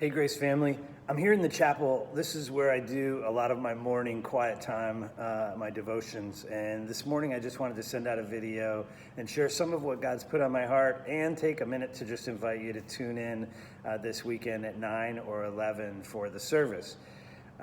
Hey, Grace family. I'm here in the chapel. This is where I do a lot of my morning quiet time, my devotions. And this morning, I just wanted to send out a video and share some of what God's put on my heart and take a minute to just invite you to tune in this weekend at 9 or 11 for the service.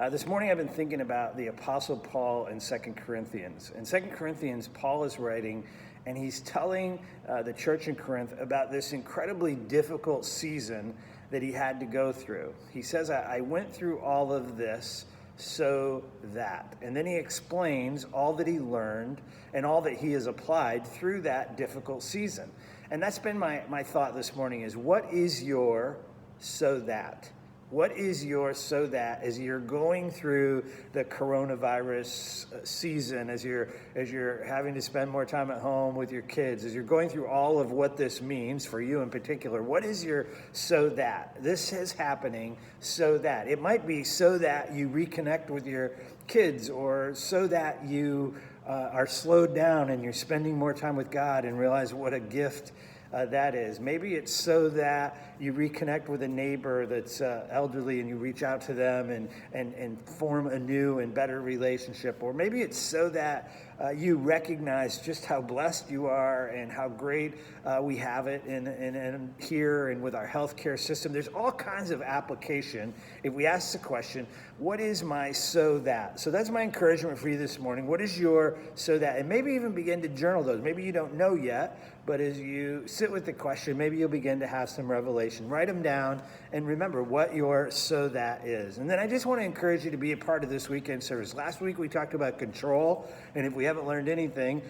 This morning, I've been thinking about the Apostle Paul in 2 Corinthians. In 2 Corinthians, Paul is writing, and he's telling the church in Corinth about this incredibly difficult season that he had to go through. He says, I went through all of this so that. And then he explains all that he learned and all that he has applied through that difficult season. And that's been my thought this morning is, what is your so that? What is your so that as you're going through the coronavirus season, as you're having to spend more time at home with your kids, as you're going through all of what this means for you in particular, what is your so that? This is happening so that. It might be so that you reconnect with your kids, or so that you are slowed down and you're spending more time with God and realize what a gift that is. Maybe it's so that you reconnect with a neighbor that's elderly and you reach out to them and form a new and better relationship. Or maybe it's so that you recognize just how blessed you are and how great we have it in here and with our healthcare system. There's all kinds of application if we ask the question, what is my so that? So that's my encouragement for you this morning. What is your so that? And maybe even begin to journal those. Maybe you don't know yet, but as you sit with the question, maybe you'll begin to have some revelation. Write them down and remember what your so that is. And then I just want to encourage you to be a part of this weekend service. Last week we talked about control, and if we haven't learned anything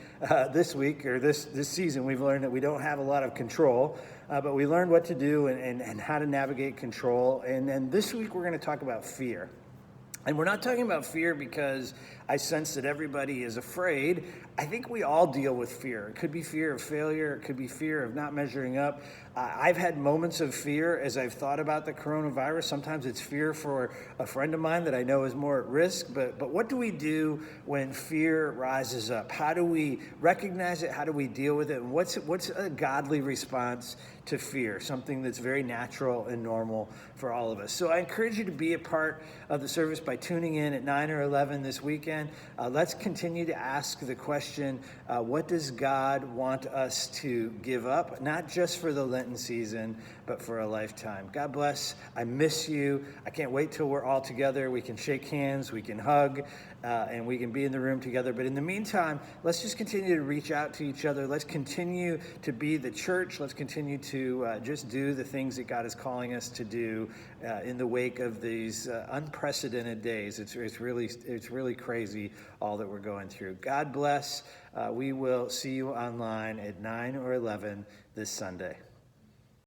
this week or this season, we've learned that we don't have a lot of control, but we learned what to do and how to navigate control. And then this week we're going to talk about fear. And we're not talking about fear because I sense that everybody is afraid. I think we all deal with fear. It could be fear of failure. It could be fear of not measuring up. I've had moments of fear as I've thought about the coronavirus. Sometimes it's fear for a friend of mine that I know is more at risk. But what do we do when fear rises up? How do we recognize it? How do we deal with it? And what's a godly response to fear? Something that's very natural and normal for all of us. So I encourage you to be a part of the service by tuning in at 9 or 11 this weekend. Let's continue to ask the question, what does God want us to give up? Not just for the Lenten season, but for a lifetime. God bless. I miss you. I can't wait till we're all together. We can shake hands, we can hug, and we can be in the room together. But in the meantime, let's just continue to reach out to each other. Let's continue to be the church. Let's continue to just do the things that God is calling us to do in the wake of these unprecedented days. It's really crazy all that we're going through. God bless. We will see you online at 9 or 11 this Sunday.